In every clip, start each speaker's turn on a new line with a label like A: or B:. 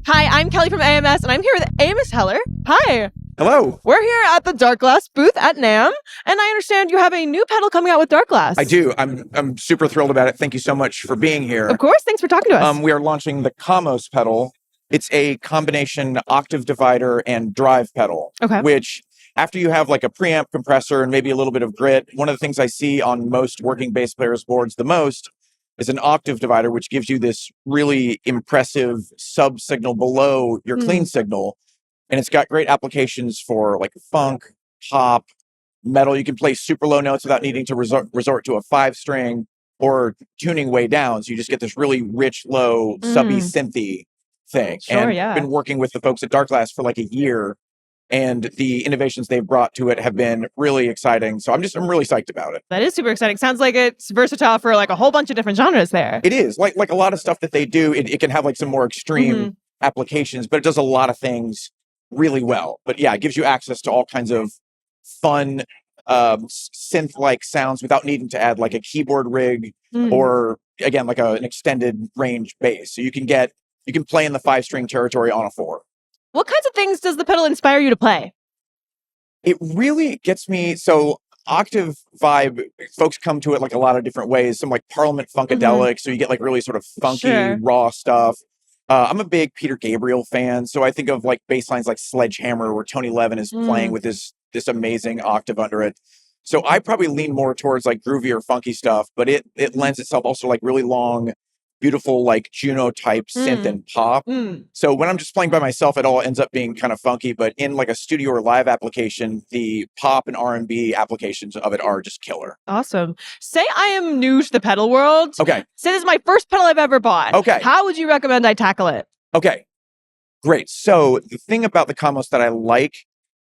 A: Hi, I'm Kelly from AMS, and I'm here with Amos Heller. Hi.
B: Hello.
A: We're here at the Darkglass booth at NAMM, and I understand you have a new pedal coming out with Darkglass.
B: I do. I'm super thrilled about it. Thank you so much for being here.
A: Of course. Thanks for talking to us.
B: We are launching the Camos pedal. It's a combination octave divider and drive pedal, which after you have like a preamp compressor and maybe a little bit of grit, one of the things I see on most working bass players' boards the most is an octave divider, which gives you this really impressive sub signal below your clean signal. And it's got great applications for like funk, pop, metal. You can play super low notes without needing to resort to a 5-string or tuning way down. So you just get this really rich, low, subby, synthy thing. I've been working with the folks at Darkglass for like a year, and the innovations they've brought to it have been really exciting. So I'm really psyched about it.
A: That is super exciting. Sounds like it's versatile for like a whole bunch of different genres there.
B: It is. Like a lot of stuff that they do, it can have like some more extreme applications, but it does a lot of things really well. But yeah, it gives you access to all kinds of fun synth-like sounds without needing to add like a keyboard rig or again like an extended range bass. So you can play in the 5-string territory on a 4.
A: What kinds of things does the pedal inspire you to play?
B: It really gets me. So octave vibe, folks come to it like a lot of different ways. Some like Parliament Funkadelic, so you get like really sort of funky, raw stuff. I'm a big Peter Gabriel fan, so I think of like bass lines like Sledgehammer, where Tony Levin is playing with this amazing octave under it. So I probably lean more towards like groovy or funky stuff, but it lends itself also like really long, beautiful like Juno type synth and pop. So when I'm just playing by myself, it all ends up being kind of funky, but in like a studio or live application, the pop and R&B applications of it are just killer.
A: Awesome. Say I am new to the pedal world.
B: Okay.
A: Say this is my first pedal I've ever bought.
B: Okay.
A: How would you recommend I tackle it?
B: Okay. Great. So the thing about the Camos that I like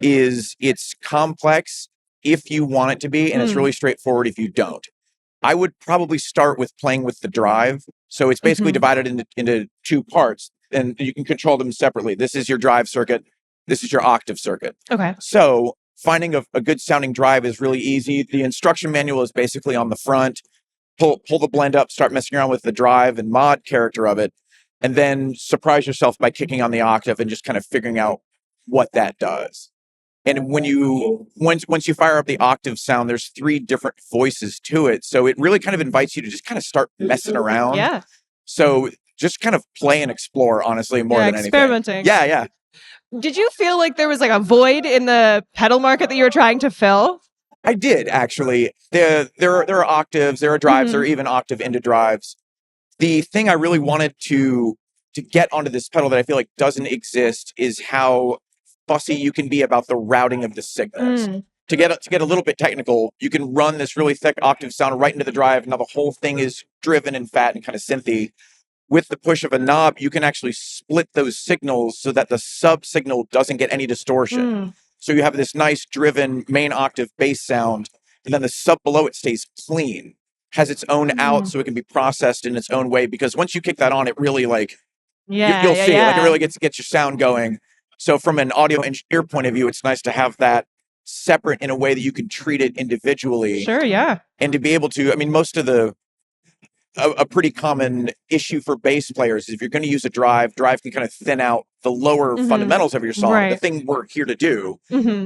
B: is it's complex if you want it to be, and it's really straightforward if you don't. I would probably start with playing with the drive. So it's basically divided into 2 parts, and you can control them separately. This is your drive circuit. This is your octave circuit.
A: Okay.
B: So finding a good sounding drive is really easy. The instruction manual is basically on the front. Pull the blend up, start messing around with the drive and mod character of it, and then surprise yourself by kicking on the octave and just kind of figuring out what that does. And when once you fire up the octave sound, there's 3 different voices to it. So it really kind of invites you to just kind of start messing around.
A: Yeah.
B: So just kind of play and explore, honestly, more than anything.
A: Experimenting.
B: Yeah.
A: Did you feel like there was like a void in the pedal market that you were trying to fill?
B: I did, actually. There are octaves, there are drives, there are even octave into drives. The thing I really wanted to get onto this pedal that I feel like doesn't exist is how fussy you can be about the routing of the signals. To get a little bit technical, you can run this really thick octave sound right into the drive. Now the whole thing is driven and fat and kind of synthy. With the push of a knob, you can actually split those signals so that the sub signal doesn't get any distortion. So you have this nice driven main octave bass sound, and then the sub below it stays clean, has its own out so it can be processed in its own way. Because once you kick that on, it really like, you'll see it. Like it really gets your sound going. So from an audio engineer point of view, it's nice to have that separate in a way that you can treat it individually.
A: Sure, yeah.
B: And to be able to, I mean, most of a pretty common issue for bass players is if you're going to use a drive can kind of thin out the lower fundamentals of your song, the thing we're here to do.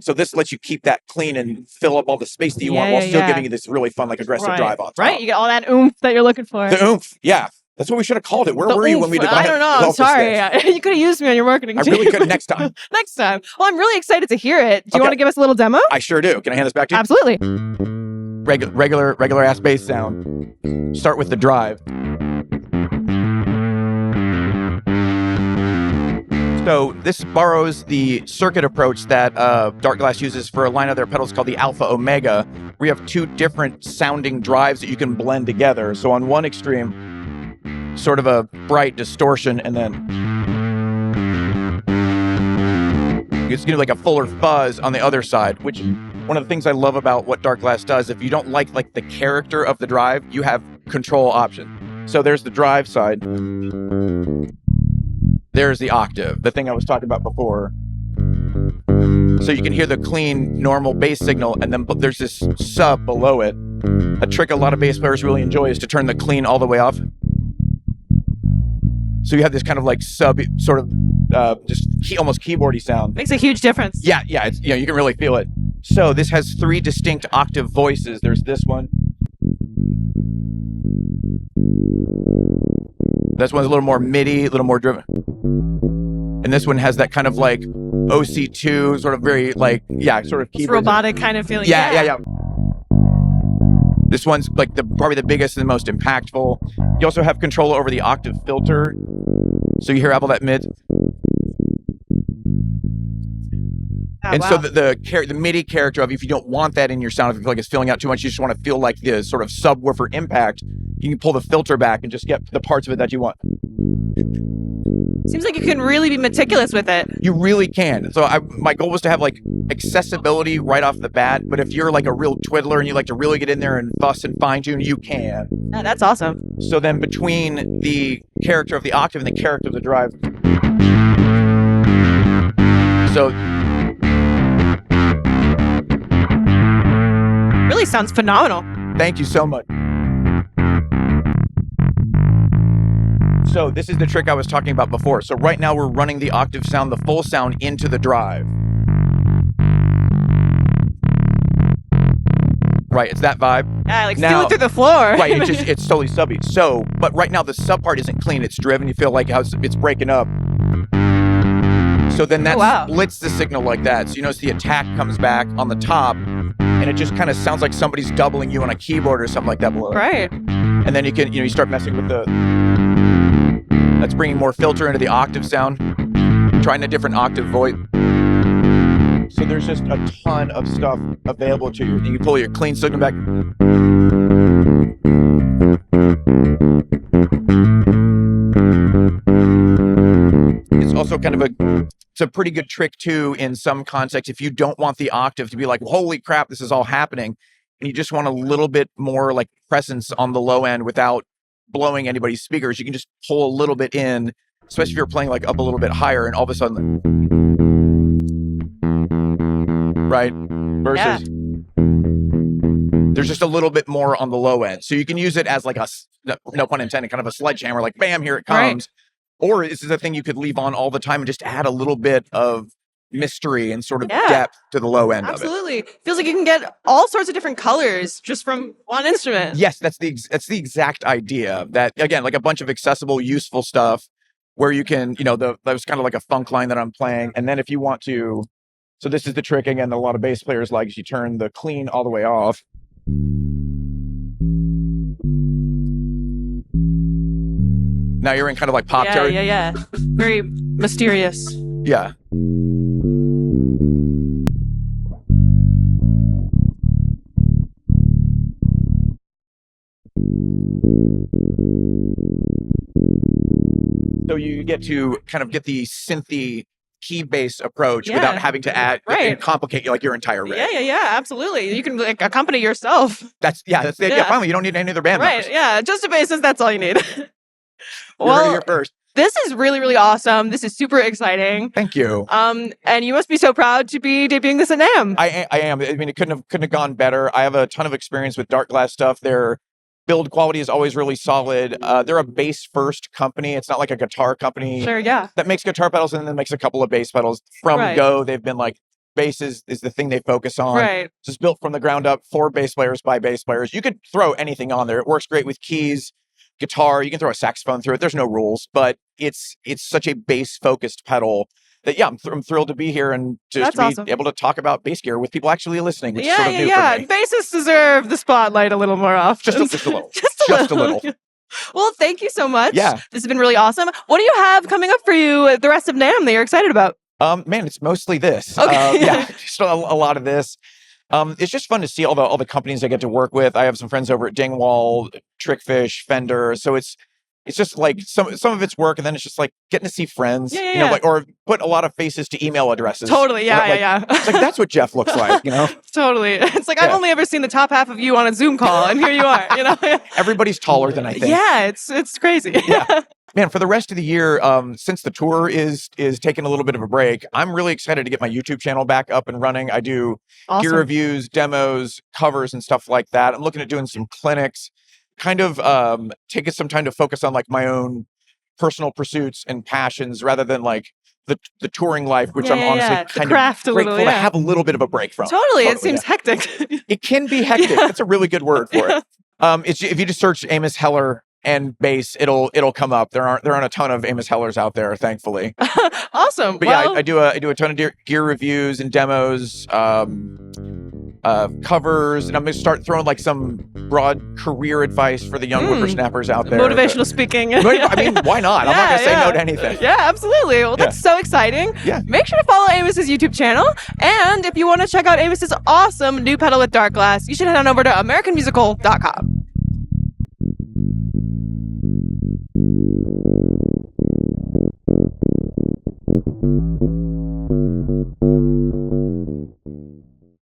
B: So this lets you keep that clean and fill up all the space that you want while still giving you this really fun, like aggressive drive on top.
A: Right, you get all that oomph that you're looking for.
B: The oomph, yeah. That's what we should have called it. Where were you when we
A: I don't know. Sorry. You could have used me on your marketing team.
B: I really could next time.
A: Next time. Well, I'm really excited to hear it. Do you want to give us a little demo?
B: I sure do. Can I hand this back to you?
A: Absolutely.
B: Regular ass bass sound. Start with the drive. So this borrows the circuit approach that Darkglass uses for a line of their pedals called the Alpha Omega. We have 2 different sounding drives that you can blend together. So on one extreme, sort of a bright distortion, and then it's gonna be like a fuller fuzz on the other side, which one of the things I love about what Darkglass does, if you don't like the character of the drive, you have control option. So there's the drive side. There's the octave, the thing I was talking about before. So you can hear the clean, normal bass signal, and then there's this sub below it. A trick a lot of bass players really enjoy is to turn the clean all the way off. So you have this kind of like sub sort of almost keyboardy sound.
A: Makes a huge difference.
B: Yeah, it's, you can really feel it. So this has 3 distinct octave voices. There's this one. This one's a little more MIDI, a little more driven. And this one has that kind of like OC2, sort of very like, sort of keyboard.
A: Robotic kind of feeling.
B: Yeah. This one's like probably the biggest and the most impactful. You also have control over the octave filter. So you hear all that mid. And so the MIDI character of, if you don't want that in your sound, if you feel like it's filling out too much, you just want to feel like the sort of subwoofer impact, you can pull the filter back and just get the parts of it that you want.
A: Seems like you can really be meticulous with it.
B: You really can. So my goal was to have like accessibility right off the bat, but if you're like a real twiddler and you like to really get in there and fuss and fine tune, you can.
A: Yeah, that's awesome.
B: So then between the character of the octave and the character of the drive. So
A: really sounds phenomenal.
B: Thank you so much. So this is the trick I was talking about before. So right now we're running the octave sound, the full sound, into the drive. Right, it's that vibe.
A: Yeah, like feel it through the floor.
B: Right, it's totally subby. So, but right now the sub part isn't clean, it's driven. You feel like how it's breaking up. So then that splits the signal like that. So you notice the attack comes back on the top, and it just kind of sounds like somebody's doubling you on a keyboard or something like that below.
A: Right.
B: And then you start messing with that's bringing more filter into the octave sound, trying a different octave voice. So there's just a ton of stuff available to you. You can pull your clean signal back. It's also kind of it's a pretty good trick too in some contexts. If you don't want the octave to be like, holy crap, this is all happening, and you just want a little bit more like presence on the low end without blowing anybody's speakers, you can just pull a little bit in, especially if you're playing like up a little bit higher, and all of a sudden, right? Versus there's just a little bit more on the low end. So you can use it as like no pun intended, kind of a sledgehammer, like bam, here it comes. Right. Or this is a thing you could leave on all the time and just add a little bit of mystery and sort of depth to the low end of it.
A: Absolutely. Feels like you can get all sorts of different colors just from one instrument.
B: Yes, that's the exact idea. That, again, like a bunch of accessible, useful stuff where you can, that was kind of like a funk line that I'm playing. And then if you want to, so this is the trick, again, that a lot of bass players like, is you turn the clean all the way off. Now you're in kind of like pop territory.
A: Yeah. Very mysterious.
B: Yeah. So you get to kind of get the synthy key bass approach without having to add and complicate like your entire rig.
A: Yeah, absolutely. You can like accompany yourself.
B: That's the idea. Finally, you don't need any other band members.
A: Right, yeah. Just a bassist, that's all you need.
B: You're here first.
A: This is really, really awesome. This is super exciting.
B: Thank you.
A: And you must be so proud to be debuting this at NAMM.
B: I am. I mean, it couldn't have gone better. I have a ton of experience with Darkglass stuff. Their build quality is always really solid. They're a bass first company. It's not like a guitar company.
A: Sure, yeah.
B: That makes guitar pedals and then makes a couple of bass pedals. From go, they've been like, bass is the thing they focus on.
A: Right.
B: It's just built from the ground up for bass players by bass players. You could throw anything on there. It works great with keys, guitar. You can throw a saxophone through it. There's no rules, but it's such a bass focused pedal that I'm thrilled to be here and just to be able to talk about bass gear with people actually listening, which is sort of new for me.
A: Bassists deserve the spotlight a little more often.
B: Just a little. just a little.
A: Well, thank you so much.
B: Yeah.
A: This has been really awesome. What do you have coming up for you the rest of NAMM that you're excited about?
B: Man, it's mostly this.
A: Okay.
B: Just a lot of this. It's just fun to see all the companies I get to work with. I have some friends over at Dingwall, Trickfish, Fender. So it's just like some of it's work, and then it's just like getting to see friends, like, or put a lot of faces to email addresses.
A: Totally, yeah.
B: It's like, that's what Jeff looks like,
A: Totally. It's like, I've only ever seen the top half of you on a Zoom call, and here you are,
B: Everybody's taller than I think.
A: Yeah, it's crazy.
B: Yeah. Man, for the rest of the year, since the tour is taking a little bit of a break, I'm really excited to get my YouTube channel back up and running. I do gear reviews, demos, covers, and stuff like that. I'm looking at doing some clinics, kind of taking some time to focus on like my own personal pursuits and passions rather than like the touring life, which
A: Yeah,
B: I'm
A: yeah,
B: honestly
A: yeah. The
B: kind
A: craft a
B: of
A: little,
B: grateful to
A: yeah.
B: have a little bit of a break from.
A: Totally. It seems hectic.
B: It can be hectic.
A: Yeah.
B: That's a really good word for it. It's if you just search Amos Heller and bass, it'll come up. There aren't a ton of Amos Hellers out there, thankfully.
A: Awesome.
B: But
A: well,
B: yeah, I do a ton of gear reviews and demos, covers, and I'm gonna start throwing like some broad career advice for the young whippersnappers out there.
A: Motivational speaking.
B: I mean, why not? I'm not gonna say no to anything.
A: Yeah, absolutely. Well, that's so exciting.
B: Yeah.
A: Make sure to follow Amos's YouTube channel. And if you want to check out Amos's awesome new pedal with Darkglass, you should head on over to AmericanMusical.com.